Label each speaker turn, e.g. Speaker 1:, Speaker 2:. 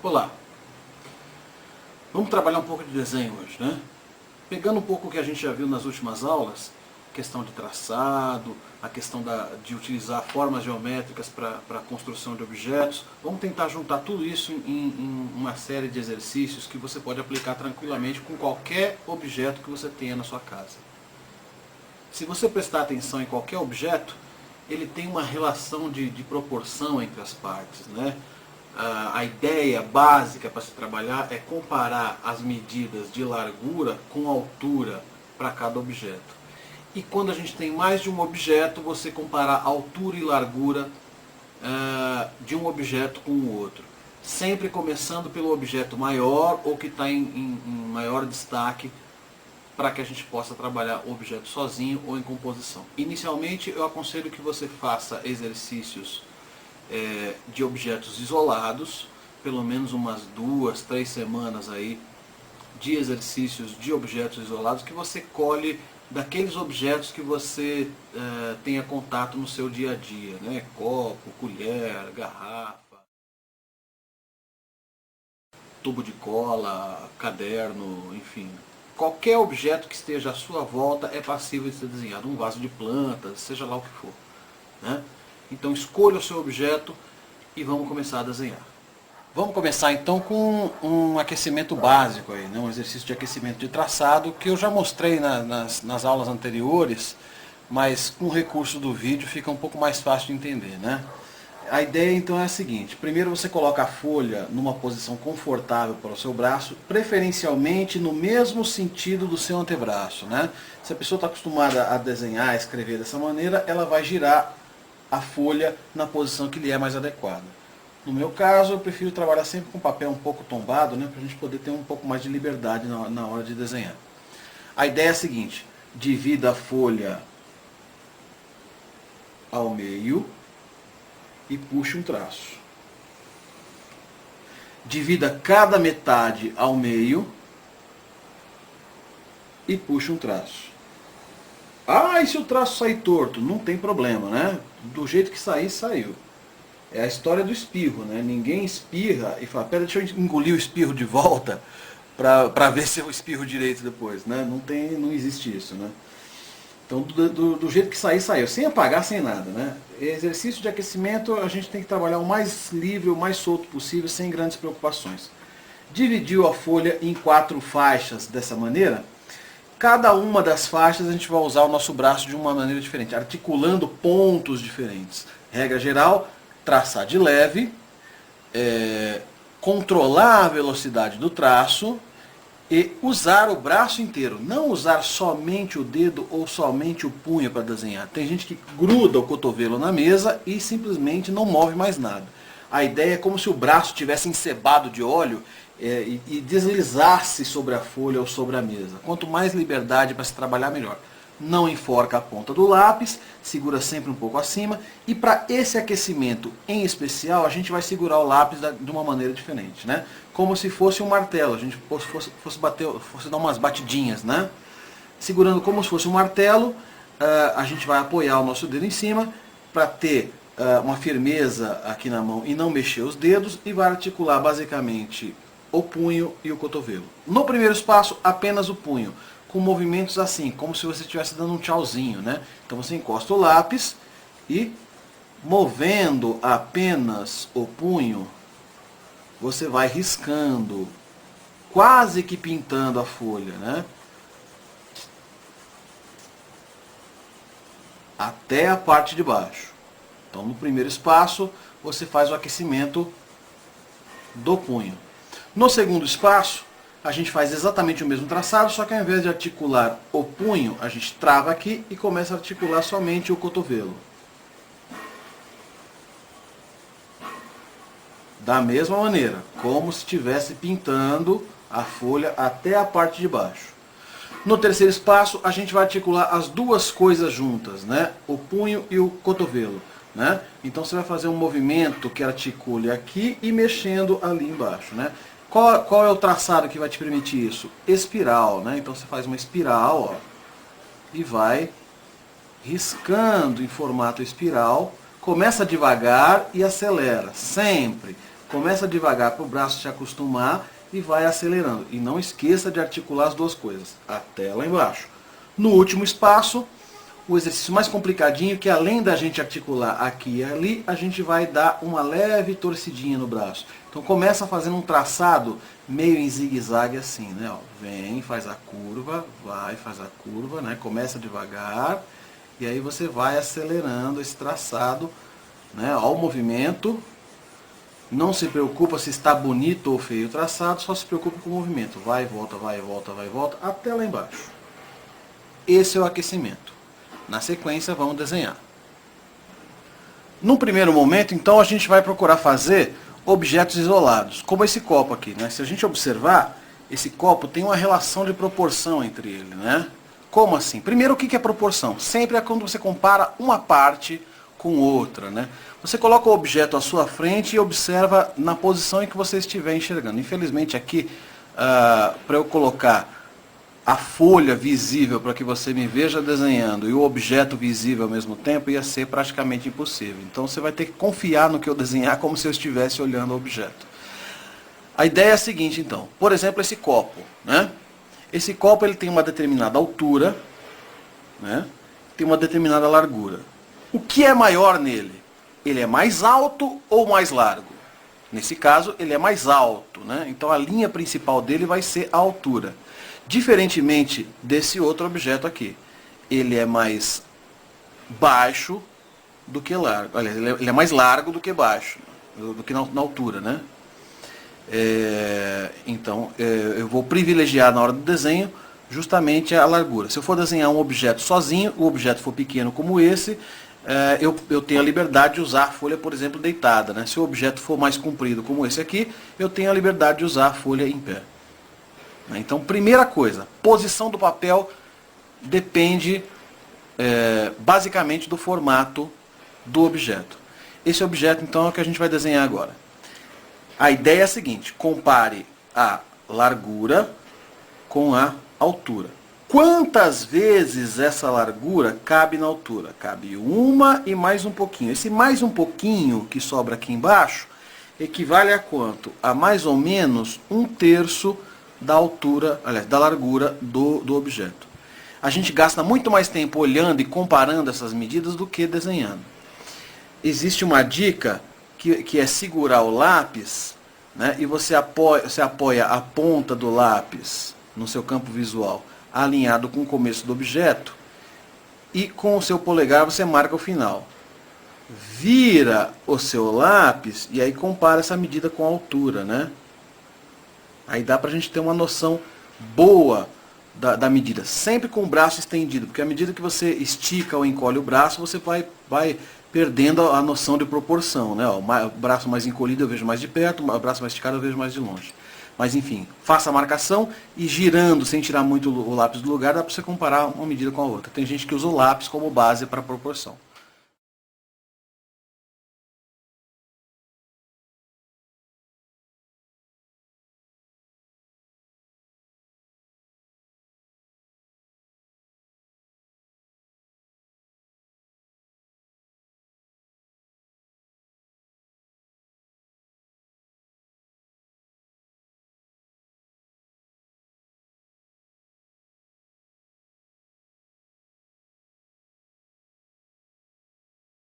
Speaker 1: Olá, vamos trabalhar um pouco de desenho hoje, né? Pegando um pouco o que a gente já viu nas últimas aulas, questão de traçado, a questão de utilizar formas geométricas para a construção de objetos, vamos tentar juntar tudo isso em uma série de exercícios que você pode aplicar tranquilamente com qualquer objeto que você tenha na sua casa. Se você prestar atenção em qualquer objeto, ele tem uma relação de proporção entre as partes, né? A ideia básica para se trabalhar é comparar as medidas de largura com altura para cada objeto. E quando a gente tem mais de um objeto, você comparar altura e largura de um objeto com o outro. Sempre começando pelo objeto maior ou que está em maior destaque, para que a gente possa trabalhar o objeto sozinho ou em composição. Inicialmente eu aconselho que você faça exercícios de objetos isolados, pelo menos umas 2, 3 semanas aí de exercícios de objetos isolados que você colhe daqueles objetos que você tenha contato no seu dia a dia, né? Copo, colher, garrafa, tubo de cola, caderno, enfim. Qualquer objeto que esteja à sua volta é passível de ser desenhado, um vaso de plantas, seja lá o que for, né? Então escolha o seu objeto e vamos começar a desenhar. Vamos começar então com um aquecimento básico, aí, né? Um exercício de aquecimento de traçado que eu já mostrei nas aulas anteriores, mas com o recurso do vídeo fica um pouco mais fácil de entender, né? A ideia então é a seguinte: primeiro você coloca a folha numa posição confortável para o seu braço, preferencialmente no mesmo sentido do seu antebraço, né? Se a pessoa está acostumada a desenhar, a escrever dessa maneira, ela vai girar a folha na posição que lhe é mais adequada. No meu caso, eu prefiro trabalhar sempre com papel um pouco tombado, né, para a gente poder ter um pouco mais de liberdade na hora de desenhar. A ideia é a seguinte: divida a folha ao meio e puxe um traço. Divida cada metade ao meio e puxe um traço. Ah, e se o traço sair torto? Não tem problema, né? Do jeito que sair, saiu. É a história do espirro, né? Ninguém espirra e fala, pera, deixa eu engolir o espirro de volta para ver se eu espirro direito depois, né? Não existe isso, né? Então, do jeito que sair, saiu. Sem apagar, sem nada, né? Exercício de aquecimento, a gente tem que trabalhar o mais livre, o mais solto possível, sem grandes preocupações. Dividiu a folha em 4 faixas dessa maneira. Cada uma das faixas a gente vai usar o nosso braço de uma maneira diferente, articulando pontos diferentes. Regra geral, traçar de leve, controlar a velocidade do traço e usar o braço inteiro. Não usar somente o dedo ou somente o punho para desenhar. Tem gente que gruda o cotovelo na mesa e simplesmente não move mais nada. A ideia é como se o braço tivesse encebado de óleo e deslizasse sobre a folha ou sobre a mesa. Quanto mais liberdade para se trabalhar, melhor. Não enforca a ponta do lápis, segura sempre um pouco acima. E para esse aquecimento em especial, a gente vai segurar o lápis de uma maneira diferente, né? Como se fosse um martelo, a gente fosse dar umas batidinhas, né? Segurando como se fosse um martelo, a gente vai apoiar o nosso dedo em cima para ter uma firmeza aqui na mão e não mexer os dedos, e vai articular basicamente o punho e o cotovelo. No primeiro espaço, apenas o punho, com movimentos assim, como se você estivesse dando um tchauzinho, né? Então você encosta o lápis e, movendo apenas o punho, você vai riscando, quase que pintando a folha, né? Até a parte de baixo. Então, no primeiro espaço, você faz o aquecimento do punho. No segundo espaço, a gente faz exatamente o mesmo traçado, só que ao invés de articular o punho, a gente trava aqui e começa a articular somente o cotovelo. Da mesma maneira, como se estivesse pintando a folha até a parte de baixo. No terceiro espaço, a gente vai articular as duas coisas juntas, né? O punho e o cotovelo, né? Então você vai fazer um movimento que articule aqui e mexendo ali embaixo, né? Qual é o traçado que vai te permitir isso? Espiral, né? Então você faz uma espiral, ó, e vai riscando em formato espiral. Começa devagar e acelera, sempre. Começa devagar para o braço se acostumar e vai acelerando. E não esqueça de articular as duas coisas, até lá embaixo. No último espaço, o exercício mais complicadinho, que além da gente articular aqui e ali, a gente vai dar uma leve torcidinha no braço. Então começa fazendo um traçado meio em zigue-zague assim, né? Ó, vem, faz a curva, vai, faz a curva, né? Começa devagar e aí você vai acelerando esse traçado, né? Ó, o movimento. Não se preocupa se está bonito ou feio o traçado, só se preocupa com o movimento. Vai e volta, vai e volta, vai e volta, até lá embaixo. Esse é o aquecimento. Na sequência, vamos desenhar. No primeiro momento, então, a gente vai procurar fazer objetos isolados, como esse copo aqui, né? Se a gente observar, esse copo tem uma relação de proporção entre ele, né? Como assim? Primeiro, o que é proporção? Sempre é quando você compara uma parte com outra, né? Você coloca o objeto à sua frente e observa na posição em que você estiver enxergando. Infelizmente aqui, para eu colocar a folha visível para que você me veja desenhando e o objeto visível ao mesmo tempo, ia ser praticamente impossível. Então você vai ter que confiar no que eu desenhar como se eu estivesse olhando o objeto. A ideia é a seguinte, então. Por exemplo, esse copo, né? Esse copo ele tem uma determinada altura, né? Tem uma determinada largura. O que é maior nele? Ele é mais alto ou mais largo? Nesse caso, ele é mais alto, né? Então a linha principal dele vai ser a altura. Diferentemente desse outro objeto aqui. Ele é mais baixo do que largo. Aliás, ele é mais largo do que baixo, do que na altura, né? Então, eu vou privilegiar na hora do desenho justamente a largura. Se eu for desenhar um objeto sozinho, o objeto for pequeno como esse, eu tenho a liberdade de usar a folha, por exemplo, deitada, né? Se o objeto for mais comprido como esse aqui, eu tenho a liberdade de usar a folha em pé. Então, primeira coisa, posição do papel depende basicamente do formato do objeto. Esse objeto, então, é o que a gente vai desenhar agora. A ideia é a seguinte, compare a largura com a altura. Quantas vezes essa largura cabe na altura? Cabe uma e mais um pouquinho. Esse mais um pouquinho que sobra aqui embaixo equivale a quanto? A mais ou menos 1/3 da altura, aliás, da largura do objeto. A gente gasta muito mais tempo olhando e comparando essas medidas do que desenhando. Existe uma dica que é segurar o lápis, né, e você apoia a ponta do lápis no seu campo visual alinhado com o começo do objeto e com o seu polegar você marca o final. Vira o seu lápis e aí compara essa medida com a altura, né? Aí dá pra gente ter uma noção boa da medida, sempre com o braço estendido, porque à medida que você estica ou encolhe o braço, você vai perdendo a noção de proporção, né? O braço mais encolhido eu vejo mais de perto, o braço mais esticado eu vejo mais de longe. Mas enfim, faça a marcação e girando, sem tirar muito o lápis do lugar, dá para você comparar uma medida com a outra. Tem gente que usa o lápis como base para proporção.